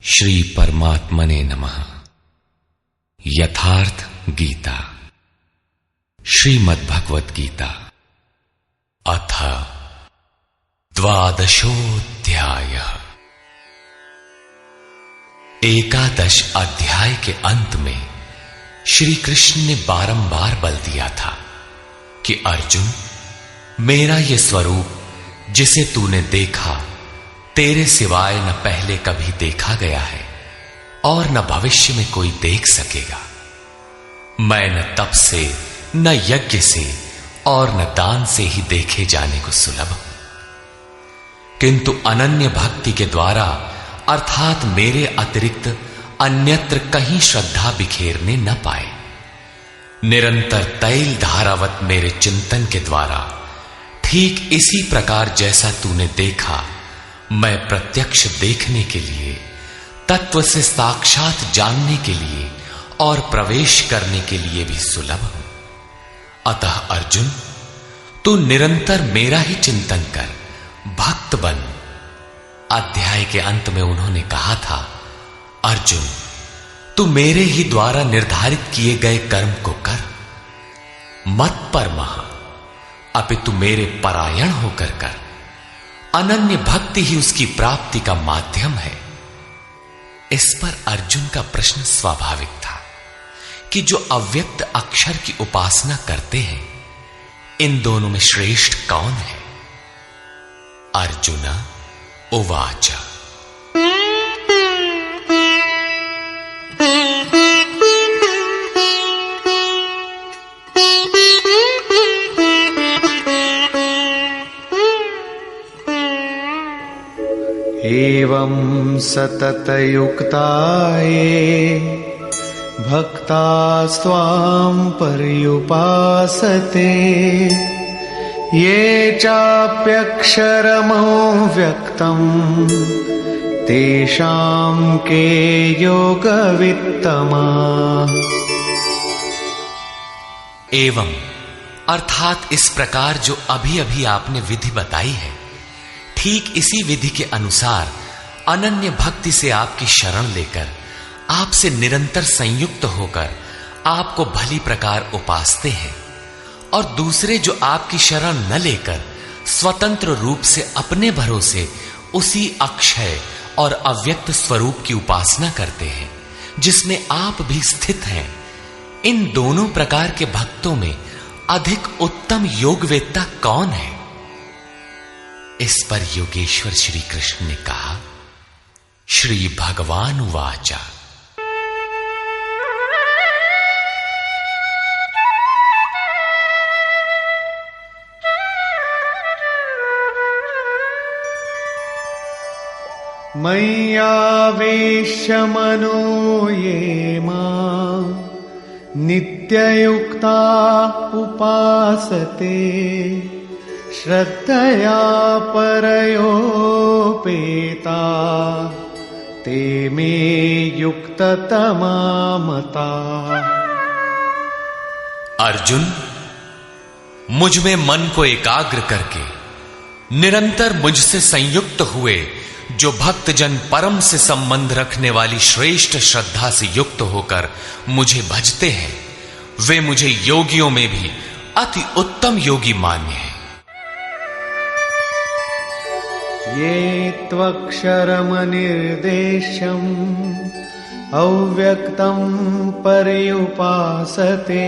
श्री परमात्मने नमः। यथार्थ गीता, श्रीमद्भगवत गीता, अथ द्वादशोऽध्यायः। एकादश अध्याय के अंत में श्री कृष्ण ने बारंबार बल दिया था कि अर्जुन, मेरा यह स्वरूप जिसे तूने देखा तेरे सिवाय न पहले कभी देखा गया है और न भविष्य में कोई देख सकेगा। मैं न तप से, न यज्ञ से और न दान से ही देखे जाने को सुलभ हूं, किंतु अनन्य भक्ति के द्वारा अर्थात मेरे अतिरिक्त अन्यत्र कहीं श्रद्धा बिखेरने न पाए, निरंतर तैल धारावत मेरे चिंतन के द्वारा ठीक इसी प्रकार जैसा तूने देखा, मैं प्रत्यक्ष देखने के लिए, तत्व से साक्षात जानने के लिए और प्रवेश करने के लिए भी सुलभ हूं। अतः अर्जुन, तू निरंतर मेरा ही चिंतन कर, भक्त बन। अध्याय के अंत में उन्होंने कहा था, अर्जुन, तू मेरे ही द्वारा निर्धारित किए गए कर्म को कर, मत परमः, अपितु मेरे परायण होकर कर। अनन्य भक्ति ही उसकी प्राप्ति का माध्यम है। इस पर अर्जुन का प्रश्न स्वाभाविक था कि जो अव्यक्त अक्षर की उपासना करते हैं, इन दोनों में श्रेष्ठ कौन है? अर्जुन उवाच, एवं सततयुक्ता ये भक्तास्त्वां पर्युपासते, ये चाप्यक्षरमव्यक्तम् तेषां के योगवित्तमाः। एवं अर्थात इस प्रकार जो अभी अभी आपने विधि बताई है, ठीक इसी विधि के अनुसार अनन्य भक्ति से आपकी शरण लेकर, आपसे निरंतर संयुक्त होकर आपको भली प्रकार उपासते हैं, और दूसरे जो आपकी शरण न लेकर स्वतंत्र रूप से अपने भरोसे उसी अक्षय और अव्यक्त स्वरूप की उपासना करते हैं जिसमें आप भी स्थित हैं, इन दोनों प्रकार के भक्तों में अधिक उत्तम योगवेत्ता कौन है? इस पर योगेश्वर श्री कृष्ण ने कहा, श्री भगवान उवाचा, मय्यावेश्य मनो ये मां नित्ययुक्ता उपासते, श्रद्धया परयोपेता ते मे युक्ततमा मता। अर्जुन, मुझ में मन को एकाग्र करके निरंतर मुझसे संयुक्त हुए जो भक्तजन परम से संबंध रखने वाली श्रेष्ठ श्रद्धा से युक्त होकर मुझे भजते हैं, वे मुझे योगियों में भी अति उत्तम योगी मान्य हैं। ये त्वक्षरमनिर्देश्यम् अव्यक्तं पर्युपासते,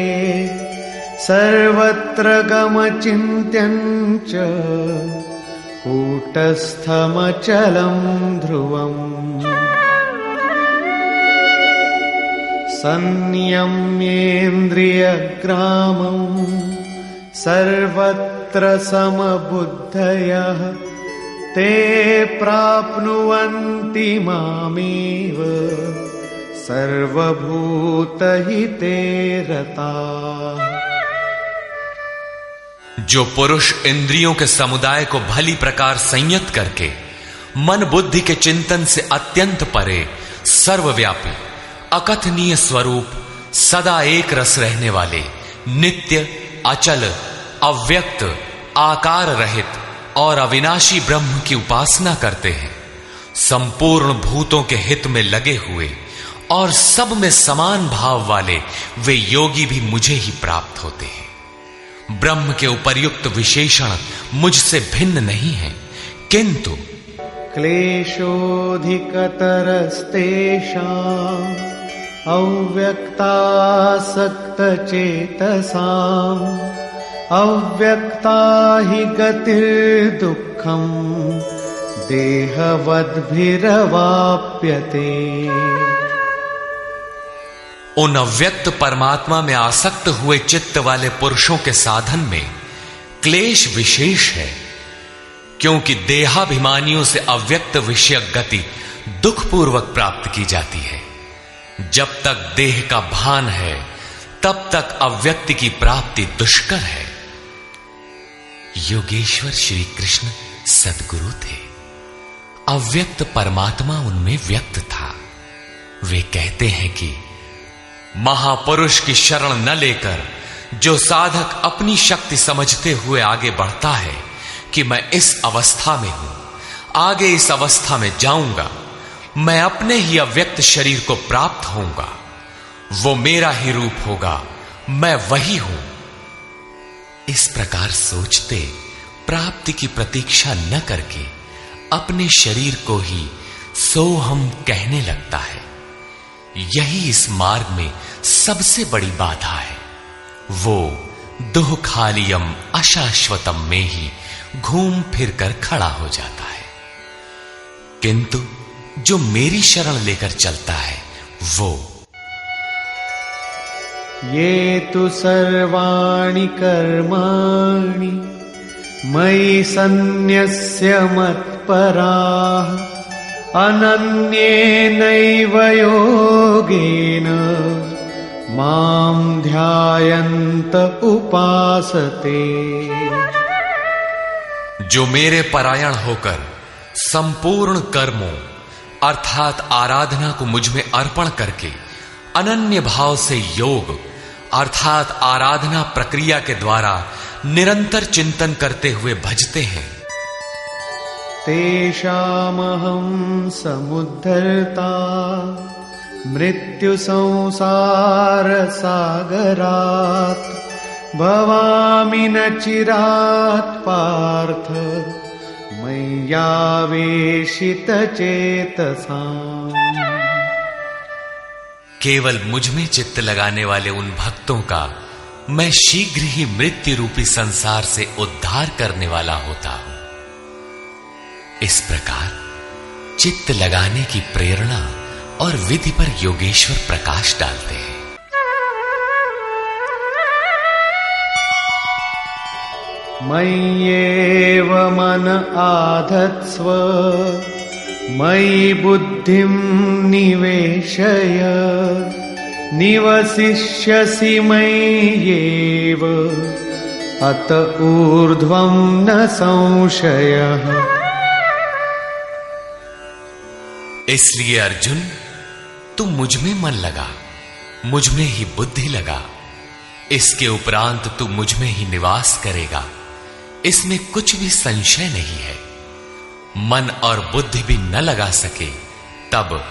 सर्वत्र गमचिन्त्यं च कूटस्थमचलं ध्रुवम्, संयम्येन्द्रियग्रामं सर्वत्र समबुद्धयः, ते प्राप्नुवन्ति मामेव सर्वभूतहिते रताः। जो पुरुष इंद्रियों के समुदाय को भली प्रकार संयत करके मन बुद्धि के चिंतन से अत्यंत परे सर्वव्यापी अकथनीय स्वरूप, सदा एक रस रहने वाले, नित्य अचल अव्यक्त आकार रहित और अविनाशी ब्रह्म की उपासना करते हैं, संपूर्ण भूतों के हित में लगे हुए और सब में समान भाव वाले वे योगी भी मुझे ही प्राप्त होते हैं। ब्रह्म के उपर्युक्त विशेषण मुझसे भिन्न नहीं है, किंतु क्लेशोऽधिकतरस्तेषाम् अव्यक्तासक्तचेतसाम् अव्यक्ता हि गतिर्दुःखम् देहवद्भिरवाप्यते। उन अव्यक्त परमात्मा में आसक्त हुए चित्त वाले पुरुषों के साधन में क्लेश विशेष है, क्योंकि देहाभिमानियों से अव्यक्त विषयक गति दुखपूर्वक प्राप्त की जाती है। जब तक देह का भान है तब तक अव्यक्त की प्राप्ति दुष्कर है। योगेश्वर श्री कृष्ण सद्गुरु थे। अव्यक्त परमात्मा उनमें व्यक्त था। वे कहते हैं कि महापुरुष की शरण न लेकर जो साधक अपनी शक्ति समझते हुए आगे बढ़ता है कि मैं इस अवस्था में हूं, आगे इस अवस्था में जाऊंगा, मैं अपने ही अव्यक्त शरीर को प्राप्त होऊंगा, वो मेरा ही रूप होगा, मैं वही हूं। इस प्रकार सोचते प्राप्ति की प्रतीक्षा न करके अपने शरीर को ही सोहम कहने लगता है। यही इस मार्ग में सबसे बड़ी बाधा है। वो दुःखालियम अशाश्वतम में ही घूम फिर कर खड़ा हो जाता है। किंतु जो मेरी शरण लेकर चलता है वो ये तु सर्वाणि कर्माणि मयि सन्न्यस्य मत्पराः अनन्येनैव योगेन मां ध्यायन्त उपासते। जो मेरे परायण होकर संपूर्ण कर्मों अर्थात आराधना को मुझ में अर्पण करके अनन्य भाव से योग अर्थात आराधना प्रक्रिया के द्वारा निरंतर चिंतन करते हुए भजते हैं। तेषामहं समुद्धर्ता मृत्यु संसार सागरात् भवामि न चिरात् पार्थ मय्यावेशित चेतसाम्। केवल मुझ में चित्त लगाने वाले उन भक्तों का मैं शीघ्र ही मृत्यु रूपी संसार से उद्धार करने वाला होता हूं। इस प्रकार चित्त लगाने की प्रेरणा और विधि पर योगेश्वर प्रकाश डालते हैं। मय्येव मन आधत्स्व मयि बुद्धिं निवेशय निवसिष्यसि मय्येव अत ऊर्ध्वं न संशयः। इसलिए अर्जुन तू मुझ में मन लगा, मुझ में ही बुद्धि लगा, इसके उपरांत तू मुझ में ही निवास करेगा, इसमें कुछ भी संशय नहीं है। मन और बुद्धि भी न लगा सके तब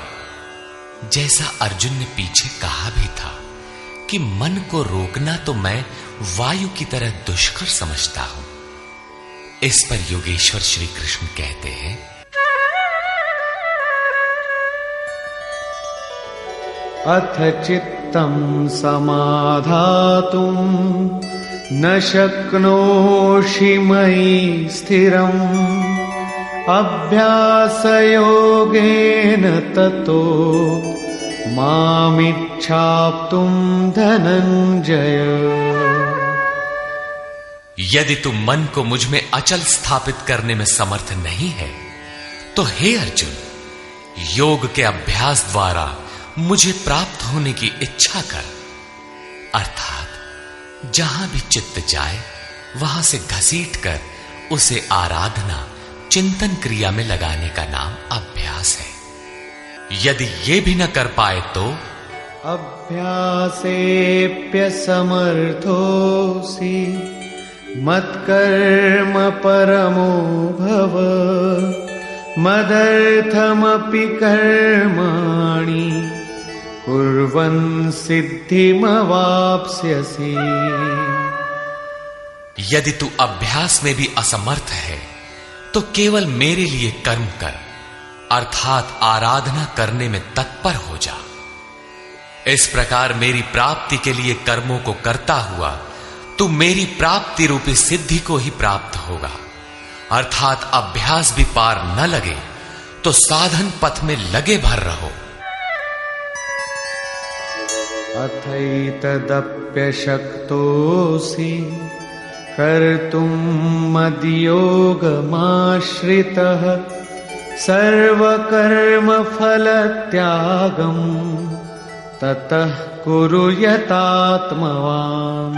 जैसा अर्जुन ने पीछे कहा भी था कि मन को रोकना तो मैं वायु की तरह दुष्कर समझता हूं। इस पर योगेश्वर श्री कृष्ण कहते हैं अथ चित्तं समाधातुं न शक्नोषि मयि स्थिरम् अभ्यासयोगेन ततो मामिच्छाप्तुं धनंजय। यदि तू मन को मुझ में अचल स्थापित करने में समर्थ नहीं है तो हे अर्जुन योग के अभ्यास द्वारा मुझे प्राप्त होने की इच्छा कर। अर्थात जहां भी चित्त जाए वहां से घसीट कर उसे आराधना चिंतन क्रिया में लगाने का नाम अभ्यास है। यदि ये भी न कर पाए तो अभ्यासेऽप्यसमर्थोऽसि मत्कर्म परमो भव मदर्थमपि कर्माणि कुर्वन् सिद्धिमवाप्स्यसि। यदि तू अभ्यास में भी असमर्थ है तो केवल मेरे लिए कर्म कर, अर्थात आराधना करने में तत्पर हो जा। इस प्रकार मेरी प्राप्ति के लिए कर्मों को करता हुआ तू मेरी प्राप्ति रूपी सिद्धि को ही प्राप्त होगा। अर्थात अभ्यास भी पार न लगे तो साधन पथ में लगे भर रहो। अथैतदप्यशक्तोऽसि कर्तुं मद्योगमाश्रितः सर्वकर्मफलत्यागं ततः कुरु यतात्मवान्।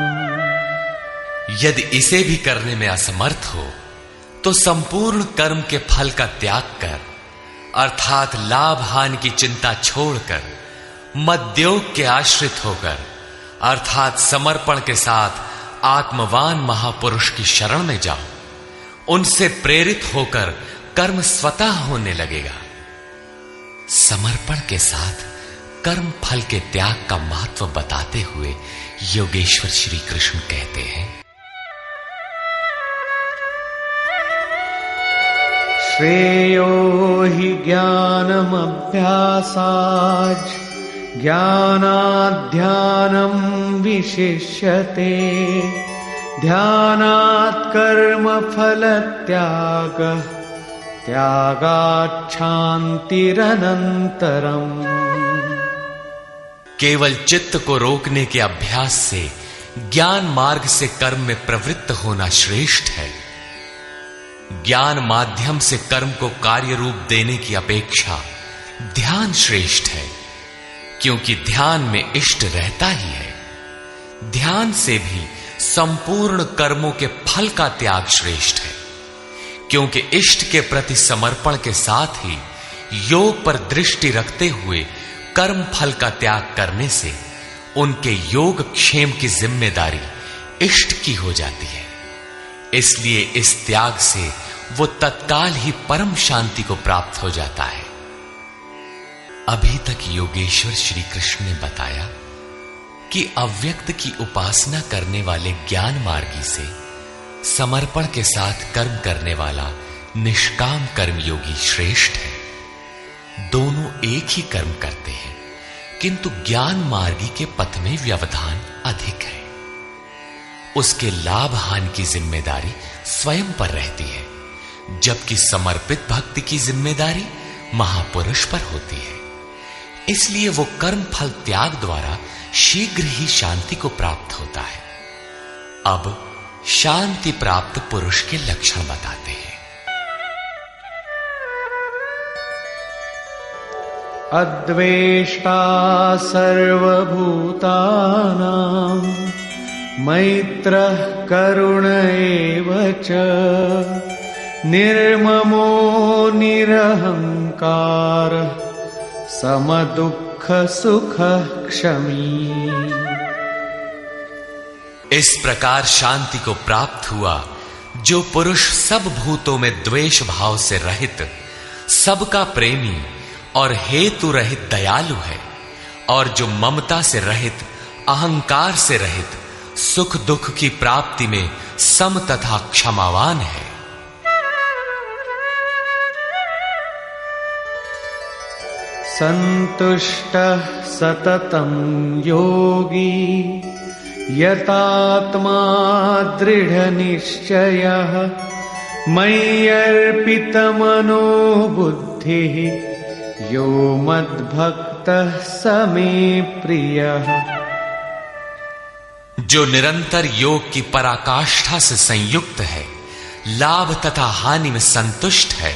यदि इसे भी करने में असमर्थ हो तो संपूर्ण कर्म के फल का त्याग कर, अर्थात लाभ हानि की चिंता छोड़कर मद्योग के आश्रित होकर, अर्थात समर्पण के साथ आत्मवान महापुरुष की शरण में जाओ। उनसे प्रेरित होकर कर्म स्वतः होने लगेगा। समर्पण के साथ कर्म फल के त्याग का महत्व बताते हुए योगेश्वर श्री कृष्ण कहते हैं, श्रेयो हि ज्ञानमभ्यासाच् ज्ञानाध्यानं विशिष्यते ध्यानात् कर्मफलत्यागः त्यागात् शान्तिरनन्तरम्। केवल चित्त को रोकने के अभ्यास से ज्ञान मार्ग से कर्म में प्रवृत्त होना श्रेष्ठ है। ज्ञान माध्यम से कर्म को कार्य रूप देने की अपेक्षा ध्यान श्रेष्ठ है, क्योंकि ध्यान में इष्ट रहता ही है। ध्यान से भी संपूर्ण कर्मों के फल का त्याग श्रेष्ठ है, क्योंकि इष्ट के प्रति समर्पण के साथ ही योग पर दृष्टि रखते हुए कर्म फल का त्याग करने से उनके योग क्षेम की जिम्मेदारी इष्ट की हो जाती है। इसलिए इस त्याग से वो तत्काल ही परम शांति को प्राप्त हो जाता है। अभी तक योगेश्वर श्री कृष्ण ने बताया कि अव्यक्त की उपासना करने वाले ज्ञान मार्गी से समर्पण के साथ कर्म करने वाला निष्काम कर्मयोगी श्रेष्ठ है। दोनों एक ही कर्म करते हैं, किंतु ज्ञान मार्गी के पथ में व्यवधान अधिक है। उसके लाभ हानि की जिम्मेदारी स्वयं पर रहती है, जबकि समर्पित भक्ति की जिम्मेदारी महापुरुष पर होती है। इसलिए वो कर्म फल त्याग द्वारा शीघ्र ही शांति को प्राप्त होता है। अब शांति प्राप्त पुरुष के लक्षण बताते हैं। अद्वेष्टा सर्वभूतानां मैत्रः करुण एव च निर्ममो निरहंकारः समदुःख सुखः क्षमी। इस प्रकार शांति को प्राप्त हुआ जो पुरुष सब भूतों में द्वेष भाव से रहित, सबका प्रेमी और हेतु रहित दयालु है, और जो ममता से रहित, अहंकार से रहित, सुख दुख की प्राप्ति में सम तथा क्षमावान है। संतुष्टः सततं योगी यतात्मा दृढ़निश्चयः मय्यर्पितमनो बुद्धिः यो मद्भक्तः स मे प्रियः। जो निरंतर योग की पराकाष्ठा से संयुक्त है, लाभ तथा हानि में संतुष्ट है,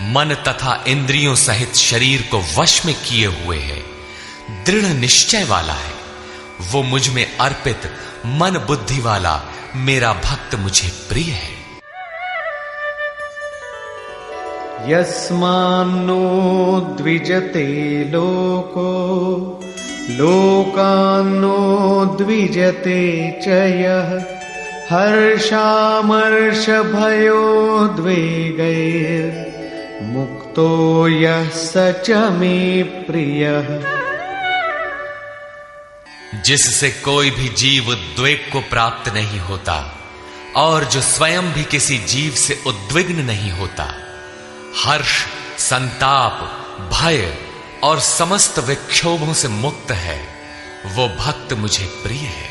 मन तथा इंद्रियों सहित शरीर को वश में किए हुए है, दृढ़ निश्चय वाला है, वो मुझ में अर्पित मन बुद्धि वाला मेरा भक्त मुझे प्रिय है। यस्मान्नो द्विजते लोको लोकान्नो द्विजते च यः हर्षामर्षभयोद्वेगैर्मुक्तो मुक्तो यः स च मे प्रियः। जिससे कोई भी जीव उद्वेग को प्राप्त नहीं होता और जो स्वयं भी किसी जीव से उद्विग्न नहीं होता, हर्ष, संताप, भय और समस्त विक्षोभों से मुक्त है, वो भक्त मुझे प्रिय है।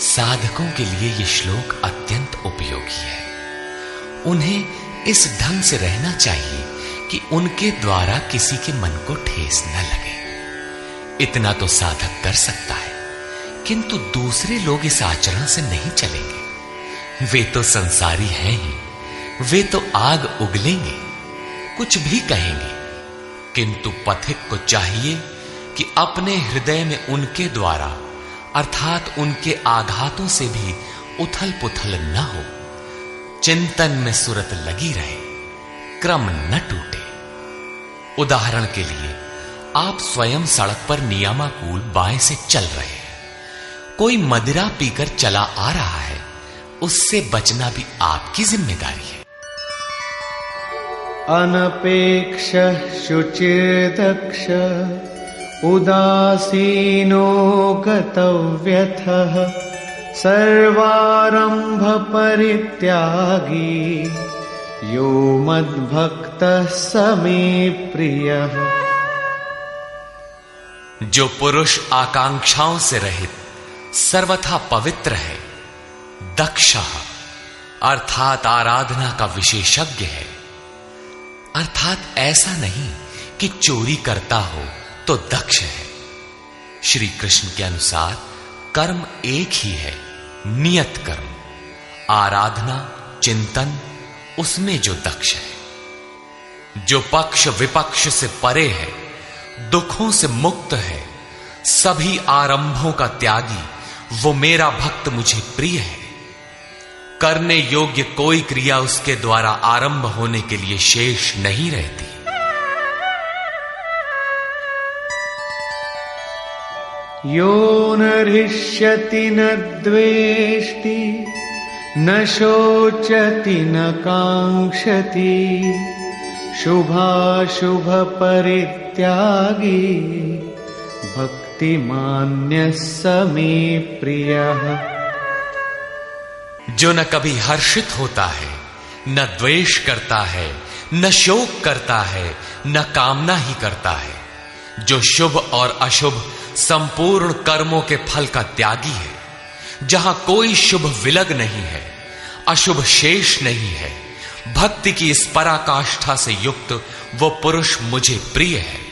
साधकों के लिए यह श्लोक अत्यंत उपयोगी है। उन्हें इस ढंग से रहना चाहिए कि उनके द्वारा किसी के मन को ठेस न लगे। इतना तो साधक कर सकता है, किंतु दूसरे लोग इस आचरण से नहीं चलेंगे। वे तो संसारी हैं ही, वे तो आग उगलेंगे, कुछ भी कहेंगे, किंतु पथिक को चाहिए कि अपने हृदय में उनके द्वारा अर्थात उनके आघातों से भी उथल पुथल न हो, चिंतन में सुरत लगी रहे, क्रम न टूटे। उदाहरण के लिए, आप स्वयं सड़क पर नियमानुकूल बाएं से चल रहे हैं, कोई मदिरा पीकर चला आ रहा है, उससे बचना भी आपकी जिम्मेदारी है। अनपेक्ष शुचिर्दक्ष उदासीनो गतव्यथः सर्वारंभ परित्यागी यो मद्भक्तः स मे प्रियः। जो पुरुष आकांक्षाओं से रहित सर्वथा पवित्र है, दक्ष अर्थात आराधना का विशेषज्ञ है, अर्थात ऐसा नहीं कि चोरी करता हो तो दक्ष है। श्री कृष्ण के अनुसार कर्म एक ही है, नियत कर्म, आराधना, चिंतन, उसमें जो दक्ष है, जो पक्ष विपक्ष से परे है, दुखों से मुक्त है, सभी आरंभों का त्यागी, वो मेरा भक्त मुझे प्रिय है। करने योग्य कोई क्रिया उसके द्वारा आरंभ होने के लिए शेष नहीं रहती। यो न हृष्यति न द्वेष्टि न शोचति न कांक्षति शुभाशुभ परित्यागी भक्तिमान्यः स मे प्रियः। जो न कभी हर्षित होता है, न द्वेष करता है, न शोक करता है, न कामना ही करता है, जो शुभ और अशुभ संपूर्ण कर्मों के फल का त्यागी है, जहां कोई शुभ विलग नहीं है, अशुभ शेष नहीं है, भक्ति की इस पराकाष्ठा से युक्त वो पुरुष मुझे प्रिय है।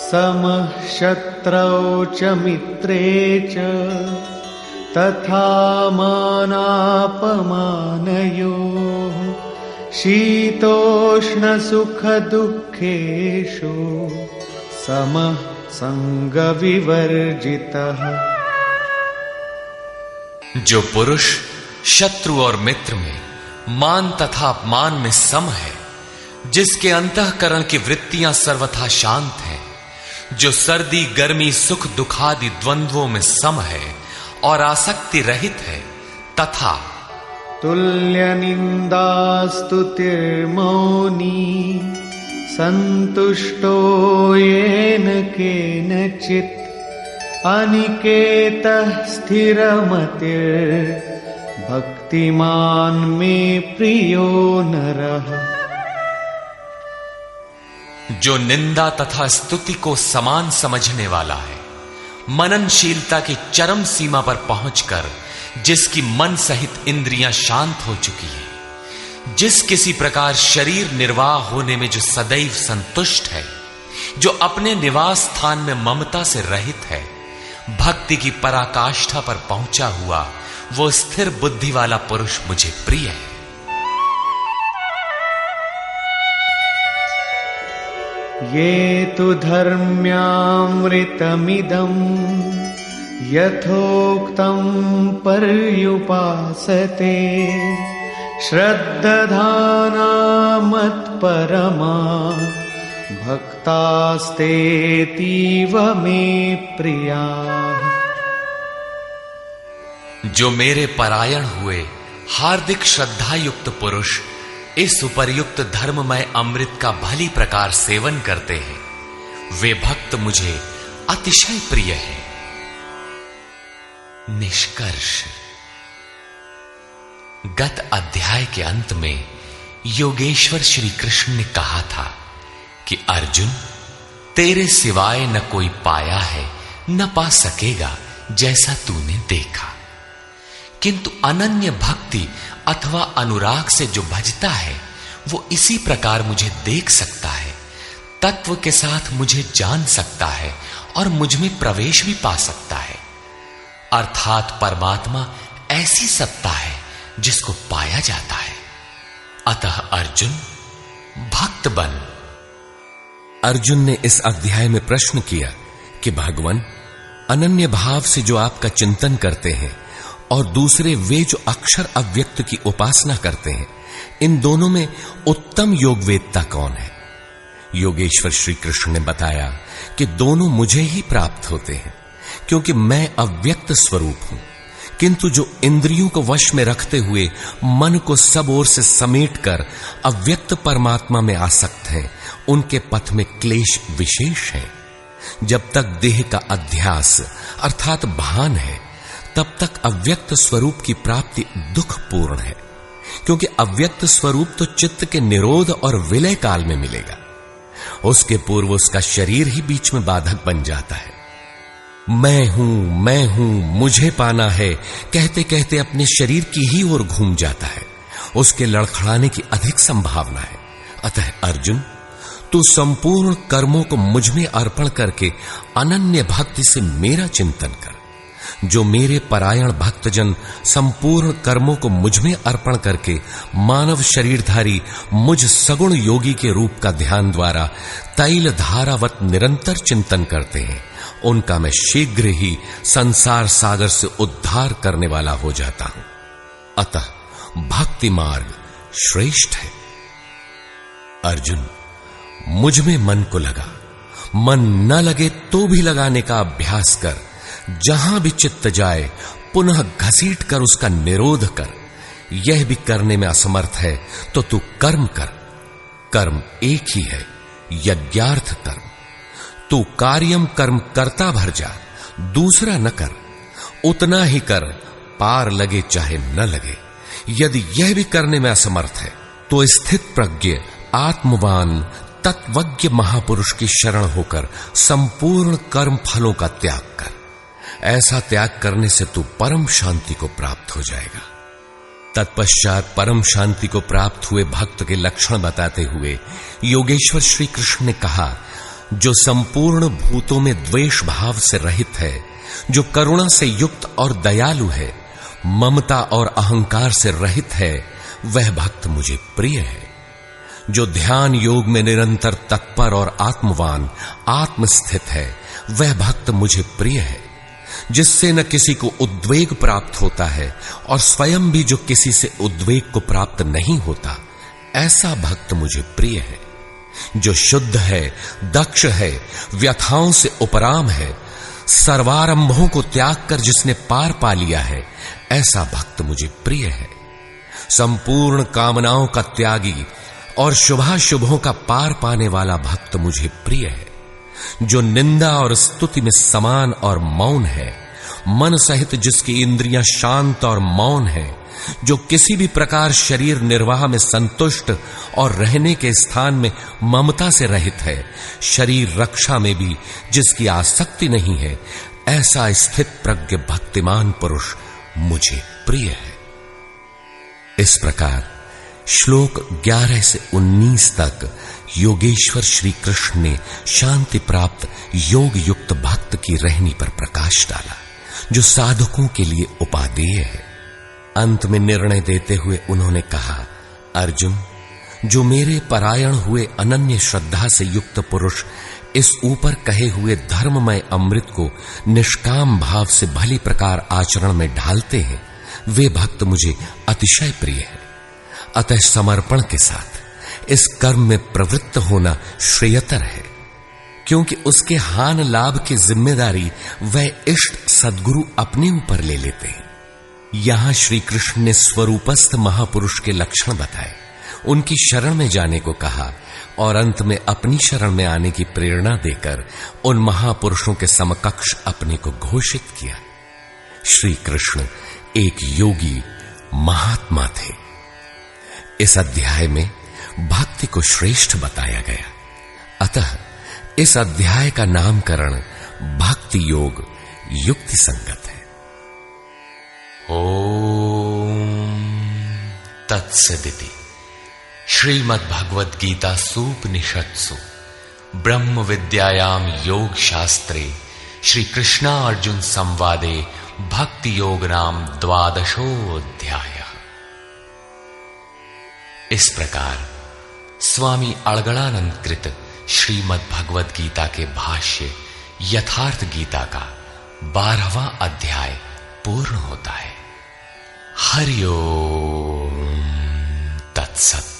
समः शत्रौ च मित्रे च तथा मानापमानयोः शीतोष्ण सुख दुःखेषु समः संग विवर्जितः। जो पुरुष शत्रु और मित्र में, मान तथा अपमान में सम है, जिसके अंतःकरण की वृत्तियां सर्वथा शांत हैं, जो सर्दी गर्मी सुख दुखादि द्वंद्वों में सम है और आसक्ति रहित है, तथा तुल्य निंदा स्तुतिर्मौनी संतुष्टो येन केनचित् अनिकेतः स्थिरमतिर् भक्तिमान मे प्रियो नरः। जो निंदा तथा स्तुति को समान समझने वाला है, मननशीलता की चरम सीमा पर पहुंचकर जिसकी मन सहित इंद्रियां शांत हो चुकी है, जिस किसी प्रकार शरीर निर्वाह होने में जो सदैव संतुष्ट है, जो अपने निवास स्थान में ममता से रहित है, भक्ति की पराकाष्ठा पर पहुंचा हुआ वो स्थिर बुद्धि वाला पुरुष मुझे प्रिय है। ये तु धर्म्यामृतमिदं यथोक्तं पर्युपासते श्रद्धाना मत्परमा भक्तास्तेतीव मे प्रिया। जो मेरे परायण हुए हार्दिक श्रद्धा युक्त पुरुष इस उपर्युक्त धर्ममय अमृत का भली प्रकार सेवन करते हैं, वे भक्त मुझे अतिशय प्रिय हैं। निष्कर्ष। गत अध्याय के अंत में योगेश्वर श्री कृष्ण ने कहा था कि अर्जुन, तेरे सिवाय न कोई पाया है न पा सकेगा जैसा तूने देखा, किंतु अनन्य भक्ति अथवा अनुराग से जो भजता है वो इसी प्रकार मुझे देख सकता है, तत्व के साथ मुझे जान सकता है और मुझ में प्रवेश भी पा सकता है। अर्थात परमात्मा ऐसी सत्ता है जिसको पाया जाता है। अतः अर्जुन, भक्त बन। अर्जुन ने इस अध्याय में प्रश्न किया कि भगवान, अनन्य भाव से जो आपका चिंतन करते हैं और दूसरे वे जो अक्षर अव्यक्त की उपासना करते हैं, इन दोनों में उत्तम योगवेदता कौन है? योगेश्वर श्री कृष्ण ने बताया कि दोनों मुझे ही प्राप्त होते हैं, क्योंकि मैं अव्यक्त स्वरूप हूं, किंतु जो इंद्रियों को वश में रखते हुए मन को सब ओर से समेटकर अव्यक्त परमात्मा में आसक्त हैं, उनके पथ में क्लेश विशेष है। जब तक देह का अध्यास अर्थात भान है, तब तक अव्यक्त स्वरूप की प्राप्ति दुखपूर्ण है, क्योंकि अव्यक्त स्वरूप तो चित्त के निरोध और विलय काल में मिलेगा। उसके पूर्व उसका शरीर ही बीच में बाधक बन जाता है। मैं हूं, मुझे पाना है कहते कहते अपने शरीर की ही ओर घूम जाता है। उसके लड़खड़ाने की अधिक संभावना है। अतः अर्जुन, तू संपूर्ण कर्मों को मुझ में अर्पण करके अनन्य भक्ति से मेरा चिंतन कर। जो मेरे परायण भक्तजन संपूर्ण कर्मों को मुझ में अर्पण करके मानव शरीरधारी मुझ सगुण योगी के रूप का ध्यान द्वारा तैल धारावत निरंतर चिंतन करते हैं, उनका मैं शीघ्र ही संसार सागर से उद्धार करने वाला हो जाता हूं। अतः भक्ति मार्ग श्रेष्ठ है। अर्जुन, मुझ में मन को लगा, मन न लगे तो भी लगाने का अभ्यास कर। जहां भी चित्त जाए पुनः घसीट कर उसका निरोध कर। यह भी करने में असमर्थ है तो तू कर्म कर। कर्म एक ही है, यज्ञार्थ कर्म। तू कार्यम कर्म करता भर जा, दूसरा न कर। उतना ही कर, पार लगे चाहे न लगे। यदि यह भी करने में असमर्थ है तो स्थित प्रज्ञ आत्मवान तत्वज्ञ महापुरुष की शरण होकर संपूर्ण कर्म फलों का त्याग कर। ऐसा त्याग करने से तू परम शांति को प्राप्त हो जाएगा। तत्पश्चात परम शांति को प्राप्त हुए भक्त के लक्षण बताते हुए योगेश्वर श्री कृष्ण ने कहा, जो संपूर्ण भूतों में द्वेष भाव से रहित है, जो करुणा से युक्त और दयालु है, ममता और अहंकार से रहित है, वह भक्त मुझे प्रिय है। जो ध्यान योग में निरंतर तत्पर और आत्मवान आत्मस्थित है, वह भक्त मुझे प्रिय है। जिससे न किसी को उद्वेग प्राप्त होता है और स्वयं भी जो किसी से उद्वेग को प्राप्त नहीं होता, ऐसा भक्त मुझे प्रिय है। जो शुद्ध है, दक्ष है, व्यथाओं से उपराम है, सर्वारंभों को त्याग कर जिसने पार पा लिया है, ऐसा भक्त मुझे प्रिय है। संपूर्ण कामनाओं का त्यागी और शुभाशुभों का पार पाने वाला भक्त मुझे प्रिय है। जो निंदा और स्तुति में समान और मौन है, मन सहित जिसकी इंद्रियां शांत और मौन है, जो किसी भी प्रकार शरीर निर्वाह में संतुष्ट और रहने के स्थान में ममता से रहित है, शरीर रक्षा में भी जिसकी आसक्ति नहीं है, ऐसा स्थित प्रज्ञ भक्तिमान पुरुष मुझे प्रिय है। इस प्रकार श्लोक 11 से 19 तक योगेश्वर श्री कृष्ण ने शांति प्राप्त योग युक्त भक्त की रहनी पर प्रकाश डाला, जो साधकों के लिए उपादेय है। अंत में निर्णय देते हुए उन्होंने कहा, अर्जुन, जो मेरे परायण हुए अनन्य श्रद्धा से युक्त पुरुष इस ऊपर कहे हुए धर्ममय अमृत को निष्काम भाव से भली प्रकार आचरण में ढालते हैं, वे भक्त मुझे अतिशय प्रिय है। अतः समर्पण के साथ इस कर्म में प्रवृत्त होना श्रेयतर है, क्योंकि उसके हान लाभ की जिम्मेदारी वह इष्ट सद्गुरु अपने ऊपर ले लेते हैं। यहां श्री कृष्ण ने स्वरूपस्थ महापुरुष के लक्षण बताए, उनकी शरण में जाने को कहा और अंत में अपनी शरण में आने की प्रेरणा देकर उन महापुरुषों के समकक्ष अपने को घोषित किया। श्री कृष्ण एक योगी महात्मा थे। इस अध्याय में भक्ति को श्रेष्ठ बताया गया, अतः इस अध्याय का नामकरण भक्ति योग युक्ति संगत है। ओम तत्सदिति श्रीमद् भगवद गीता सूपनिषत्सु ब्रह्म विद्यायाम योग शास्त्रे श्री कृष्णा अर्जुन संवादे भक्ति योग नाम 12वां। इस प्रकार स्वामी अड़गड़ानंद कृत श्रीमद् भगवद गीता के भाष्य यथार्थ गीता का 12वां अध्याय पूर्ण होता है। हरि ओम तत्सत।